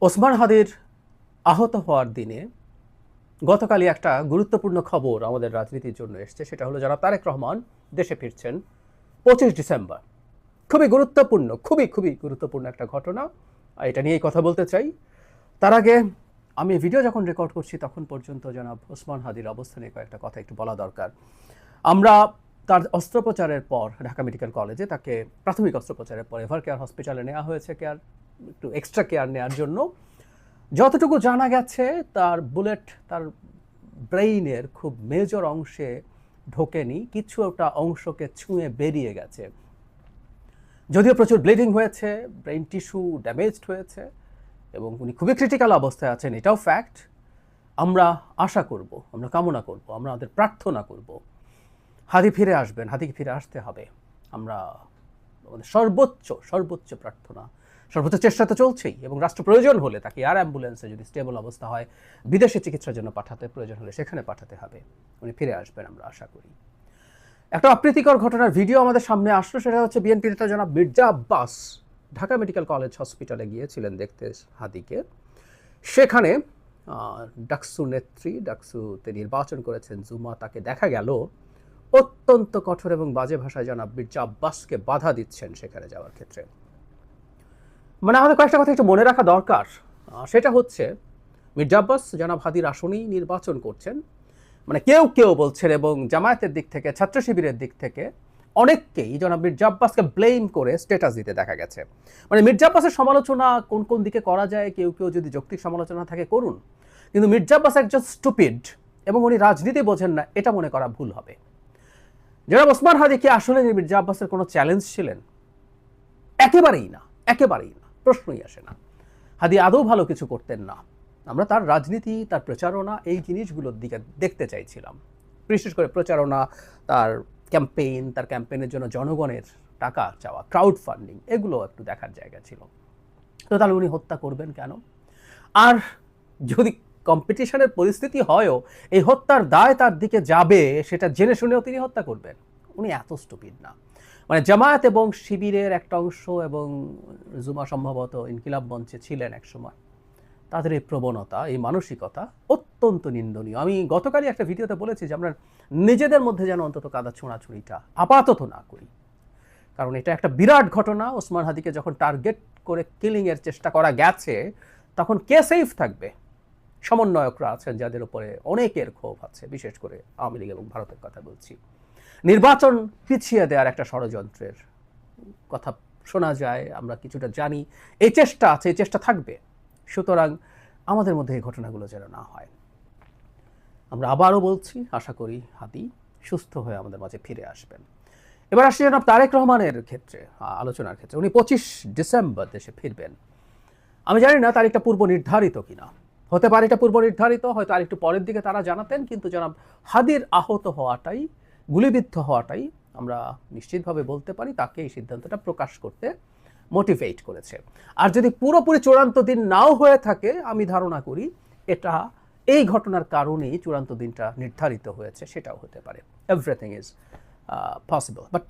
ওসমান হাদির আহত হওয়ার দিনে গতকালই একটা গুরুত্বপূর্ণ খবর আমাদের রাজনীতির জন্য এসছে। সেটা হলো জনাব তারেক রহমান দেশে ফিরছেন 25 ডিসেম্বর। খুবই গুরুত্বপূর্ণ একটা ঘটনা। এটা নিয়েই কথা বলতে চাই। তার আগে আমি ভিডিও যখন রেকর্ড করছি তখন পর্যন্ত জনাব ওসমান হাদির অবস্থা নিয়ে কয়েকটা কথা একটু বলা দরকার। আমরা তার অস্ত্রোপচারের পর ঢাকা মেডিকেল কলেজে তাকে প্রাথমিক অস্ত্রোপচারের পর এভার কেয়ার হসপিটালে নেওয়া হয়েছে একটু এক্সট্রা কেয়ার নেওয়ার জন্য। যতটুকু জানা গেছে তার বুলেট তার ব্রেইনের খুব মেজর অংশে ঢোকেনি, কিছু একটা অংশকে ছুঁয়ে বেরিয়ে গেছে। যদিও প্রচুর ব্লিডিং হয়েছে, ব্রেইন টিস্যু ড্যামেজড হয়েছে এবং উনি খুবই ক্রিটিক্যাল অবস্থায় আছেন, এটাও ফ্যাক্ট। আমরা আশা করব, আমরা কামনা করব, আমরা আমাদের প্রার্থনা করব হাদি ফিরে আসবেন, হাদিকে ফিরে আসতে হবে। আমরা আমাদের সর্বোচ্চ প্রার্থনা, সর্বোচ্চ চেষ্টা তো চলছেই এবং রাষ্ট্র প্রয়োজন হলে তাকে এয়ার অ্যাম্বুলেন্সে যদি স্টেবল অবস্থা হয় বিদেশে চিকিৎসার জন্য পাঠাতে প্রয়োজন হলে সেখানে পাঠাতে হবে। উনি ফিরে আসবেন আমরা আশা করি। একটা অপ্রীতিকর ঘটনার ভিডিও আমাদের সামনে আসলো, সেটা হচ্ছে বিএনপি নেতা জনাব মির্জা আব্বাস ঢাকা মেডিকেল কলেজ হসপিটালে গিয়েছিলেন দেখতে হাদিকে। সেখানে ডাকসুতে নির্বাচন করেছেন জুমা, তাকে দেখা গেল অত্যন্ত কঠোর এবং বাজে ভাষায় জনাব মির্জা আব্বাসকে বাধা দিচ্ছেন সেখানে যাওয়ার ক্ষেত্রে। মানে আমাদের কয়েকটা কথা একটু মনে রাখা দরকার। সেটা হচ্ছে মির্জা আব্বাস জনাব হাদির আসনেই নির্বাচন করছেন। মানে কেউ বলছেন এবং জামায়াতের দিক থেকে, ছাত্র শিবিরের দিক থেকে অনেককেই জনাব মির্জা আব্বাসকে ব্লেম করে স্ট্যাটাস দিতে দেখা গেছে। মানে মির্জা আব্বাসের সমালোচনা কোন দিকে করা যায়, কেউ যদি যৌক্তিক সমালোচনা থাকে করুন, কিন্তু মির্জা আব্বাস একজন স্টুপিড এবং উনি রাজনীতি বোঝেন না, এটা মনে করা ভুল হবে। জনাব ওসমান হাদি কি আসলে মির্জা আব্বাসের কোনো চ্যালেঞ্জ ছিলেন? একেবারেই না, প্রশ্নই আসে না। হাদি আদৌ ভালো কিছু করতেন না। আমরা তার রাজনীতি, তার প্রচারণা, এই জিনিসগুলোর দিকে দেখতে চাইছিলাম। বিশেষ করে প্রচারণা, তার ক্যাম্পেইনের জন্য জনগণের টাকা চাওয়া, ক্রাউড ফান্ডিং, এগুলো একটু দেখার জায়গা ছিল। তো তাহলে উনি হত্যা করবেন কেন? আর যদি কম্পিটিশনের পরিস্থিতি হয়ও এই হত্যার দায় তার দিকে যাবে, সেটা জেনে শুনেও তিনি হত্যা করবেন? উনি এত স্টুপিড না। মানে জামায়াত এবং শিবিরের একটা অংশ এবং জুমা সম্ভবত ইনকিলাব মঞ্চে ছিলেন একসময়, তাদের এই প্রবণতা, এই মানসিকতা অত্যন্ত নিন্দনীয়। আমি গতকালই একটা ভিডিওতে বলেছি যে আমরা নিজেদের মধ্যে যেন অন্তত কাদা ছোঁড়াছুঁড়িটা আপাতত না করি, কারণ এটা একটা বিরাট ঘটনা। ওসমান হাদিকে যখন টার্গেট করে কিলিংয়ের চেষ্টা করা গেছে, তখন কে সেফ থাকবে? সমন্বয়করা আছেন যাদের উপরে অনেকের ক্ষোভ আছে, বিশেষ করে আওয়ামী লীগ এবং ভারতের কথা বলছি। নির্বাচন পিছিয়ে দেওয়ার একটা ষড়যন্ত্রের কথা শোনা যায়, আমরা কিছুটা জানি। এই চেষ্টা আছে, এই চেষ্টা থাকবে। সুতরাং আমাদের মধ্যে এই ঘটনাগুলো যেন না হয়। আমরা আবারও বলছি, আশা করি হাদি সুস্থ হয়ে আমাদের মাঝে ফিরে আসবেন। এবার আসছি জনাব তারেক রহমানের ক্ষেত্রে, আলোচনার ক্ষেত্রে। উনি 25 ডিসেম্বর দেশে ফিরবেন। আমি জানি না তারিখটা পূর্ব নির্ধারিত কিনা, হতে পারে এটা পূর্ব নির্ধারিত, হয়তো আরেকটু পরের দিকে তারা জানাতেন, কিন্তু জনাব হাদির আহত হওয়াটাই, গুলিবিদ্ধ হওয়াটাই আমরা নিশ্চিতভাবে বলতে পারি তাকে এই সিদ্ধান্তটা প্রকাশ করতে মোটিভেট করেছে। আর যদি পুরোপুরি চূড়ান্ত দিন নাও হয়ে থাকে, আমি ধারণা করি এটা এই ঘটনার কারণেই চূড়ান্ত দিনটা নির্ধারিত হয়েছে, সেটাও হতে পারে। এভরিথিং ইজ পসিবল, বাট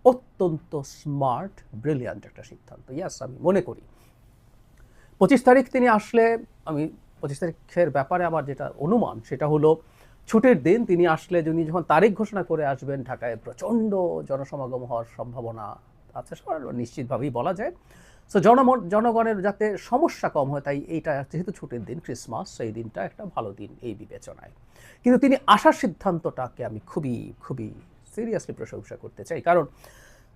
অত্যন্ত স্মার্ট, ব্রিলিয়ান্ট একটা সিদ্ধান্ত। ইয়াস, আমি মনে করি 25 তারিখ তিনি আসলে, আমি 25 তারিখের ব্যাপারে আমার যেটা অনুমান সেটা হলো ছুটির দিন। তিনি আসলে যখন তারিখ ঘোষণা করে আসবেন, ঢাকায় প্রচণ্ড জনসমাগম হওয়ার সম্ভাবনা আছে, নিশ্চিতভাবেই বলা যায়। সো জনগণের যাতে সমস্যা কম হয়, তাই এইটা যেহেতু ছুটির দিন, ক্রিসমাস, সেই দিনটা একটা ভালো দিন এই বিবেচনায়। কিন্তু তিনি আসার সিদ্ধান্তটাকে আমি খুবই সিরিয়াসলি প্রশংসা করতে চাই, কারণ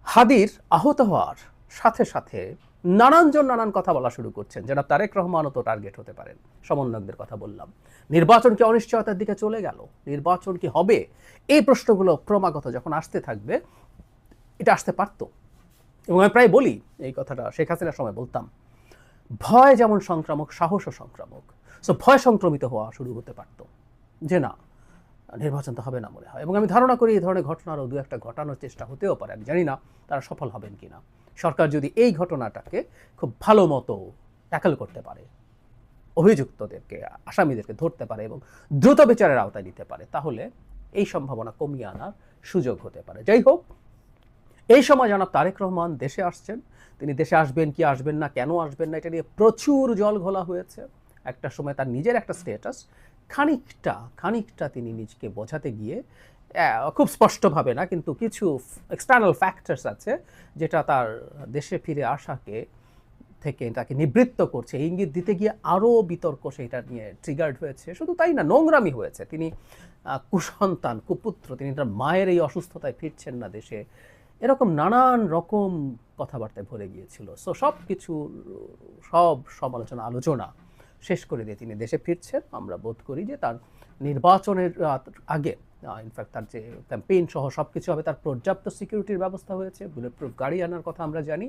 হাদির আহত হওয়ার সাথে সাথে নানান কথা বলা শুরু করছেন। যারা তারেক রহমানও তো টার্গেট হতে পারেন, সমন্বয়কদের কথা বললাম। নির্বাচন কি অনিশ্চয়তার দিকে চলে গেল? নির্বাচন কি হবে? এই প্রশ্নগুলো ক্রমাগত যখন আসতে থাকবে, এটা আসতে পারত। এবং আমি প্রায় বলি এই কথাটা, শেখ হাসিনার সময় বলতাম, ভয় যেমন সংক্রামক, সাহসও সংক্রামক। সো ভয় সংক্রমিত হওয়া শুরু হতে পারত যে না, নির্বাচন তো হবে না মনে হয়। এবং আমি ধারণা করি এই ধরনের ঘটনারও দু একটা ঘটানোর চেষ্টা হতেও পারে। আমি জানি না তারা সফল হবেন কিনা। সরকার যদি এই ঘটনাটাকে খুব ভালো মতো ট্যাকল করতে পারে, অভিযুক্তদেরকে, আসামিদেরকে ধরতে পারে এবং দ্রুত বিচারের আওতায় নিতে পারে, তাহলে এই সম্ভাবনা কমিয়ে আনার সুযোগ হতে পারে। যাই হোক, এই সময় জনাব তারেক রহমান দেশে আসছেন, তিনি দেশে আসবেন কি আসবেন না, কেন আসবেন না, এটা নিয়ে প্রচুর জল ঘোলা হয়েছে। একটা সময় তার নিজের একটা স্ট্যাটাস খানিকটা তিনি নিজেকে বোঝাতে গিয়ে খুব স্পষ্টভাবে না, কিন্তু কিছু এক্সটার্নাল ফ্যাক্টরস আছে যেটা তার দেশে ফিরে আসাকে থেকে তাকে নিবৃত্ত করছে, ইঙ্গিত দিতে গিয়ে আরও বিতর্ক সেটা নিয়ে ট্রিগার্ড হয়েছে। শুধু তাই না, নোংরামি হয়েছে। তিনি কুসন্তান, কুপুত্র, তিনি তার মায়ের এই অসুস্থতায় ফিরছেন না দেশে, এরকম নানান রকম কথাবার্তায় ভরে গিয়েছিল। সো সব সমালোচনা আলোচনা শেষ করে দিয়ে তিনি দেশে ফিরছেন। আমরা বোধ করি যে তার নির্বাচনের আগে ইনফ্যাক্ট তার যে ক্যাম্পেইন সহ সব কিছু হবে, তার পর্যাপ্ত সিকিউরিটির ব্যবস্থা হয়েছে, বুলেট প্রুফ গাড়ি আনার কথা আমরা জানি।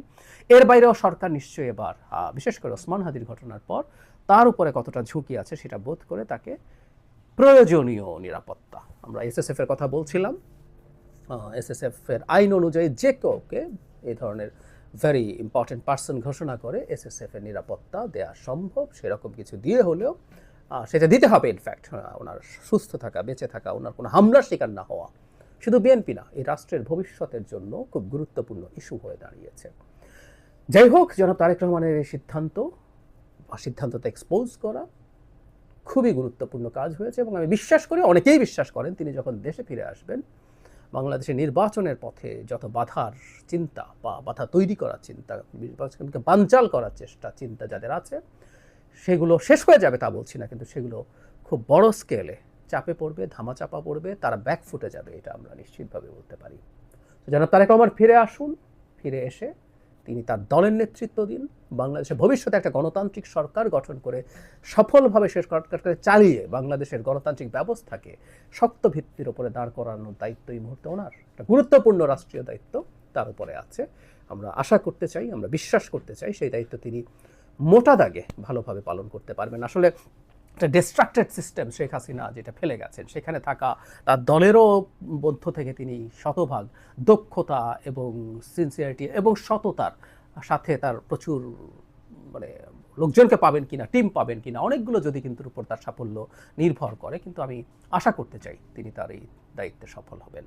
এর বাইরেও সরকার নিশ্চয়ই এবার বিশেষ করে ওসমান হাদির ঘটনার পর তার উপরে কতটা ঝুঁকি আছে সেটা বোধ করে তাকে প্রয়োজনীয় নিরাপত্তা, আমরা এসএসএফ এর কথা বলছিলাম, এসএসএফ এর আইন অনুযায়ী যে কাউকে এই ধরনের ভেরি ইম্পর্টেন্ট পার্সন ঘোষণা করে এসএসএফ এর নিরাপত্তা দেওয়া সম্ভব। সেরকম কিছু দিয়ে হলেও সেটা দিতে হবে। ইনফ্যাক্ট ওনার সুস্থ থাকা, বেঁচে থাকা, ওনার কোনো হামলার শিকার না হওয়া শুধু বিএনপি না, এই রাষ্ট্রের ভবিষ্যতের জন্য খুব গুরুত্বপূর্ণ ইস্যু হয়ে দাঁড়িয়েছে। যাই হোক, জনাব তারেক রহমানের এই সিদ্ধান্তটা এক্সপোজ করা খুবই গুরুত্বপূর্ণ কাজ হয়েছে, এবং আমি বিশ্বাস করি, অনেকেই বিশ্বাস করেন, তিনি যখন দেশে ফিরে আসবেন বাংলাদেশের নির্বাচনের পথে যত বাধার চিন্তা বা বাধা তৈরি করার চিন্তা, নির্বাচনকে বানচাল করার চিন্তা যাদের আছে, সেগুলো শেষ হয়ে যাবে তা বলছি না, কিন্তু সেগুলো খুব বড় স্কেলে চাপে পড়বে, ধামাচাপা পড়বে, তারা ব্যাকফুটে যাবে, এটা আমরা নিশ্চিতভাবে বলতে পারি। জনাব তারেক রহমান ফিরে আসুন, ফিরে এসে তিনি তার দলের নেতৃত্ব দিন, বাংলাদেশের ভবিষ্যতে একটা গণতান্ত্রিক সরকার গঠন করে সফলভাবে শেষ সরকারকে চালিয়ে বাংলাদেশের গণতান্ত্রিক ব্যবস্থাকে শক্ত ভিত্তির উপরে দাঁড় করানোর দায়িত্ব এই মুহূর্তে ওনার, একটা গুরুত্বপূর্ণ রাষ্ট্রীয় দায়িত্ব তার উপরে আছে। আমরা আশা করতে চাই, আমরা বিশ্বাস করতে চাই সেই দায়িত্ব তিনি মোটা দাগে ভালোভাবে পালন করতে পারবেন। আসলে একটা ডিস্ট্রাক্টেড সিস্টেম শেখ হাসিনা যেটা ফেলে গেছেন, সেখানে থাকা তার দলেরও মধ্য থেকে তিনি শতভাগ দক্ষতা এবং সিনসিয়ারিটি এবং সততার সাথে তার প্রচুর মানে লোকজনকে পাবেন কিনা, টিম পাবেন কিনা, অনেকগুলো যদি কিন্তু উপর তার সাফল্য নির্ভর করে, কিন্তু আমি আশা করতে চাই তিনি তার এই দায়িত্বে সফল হবেন।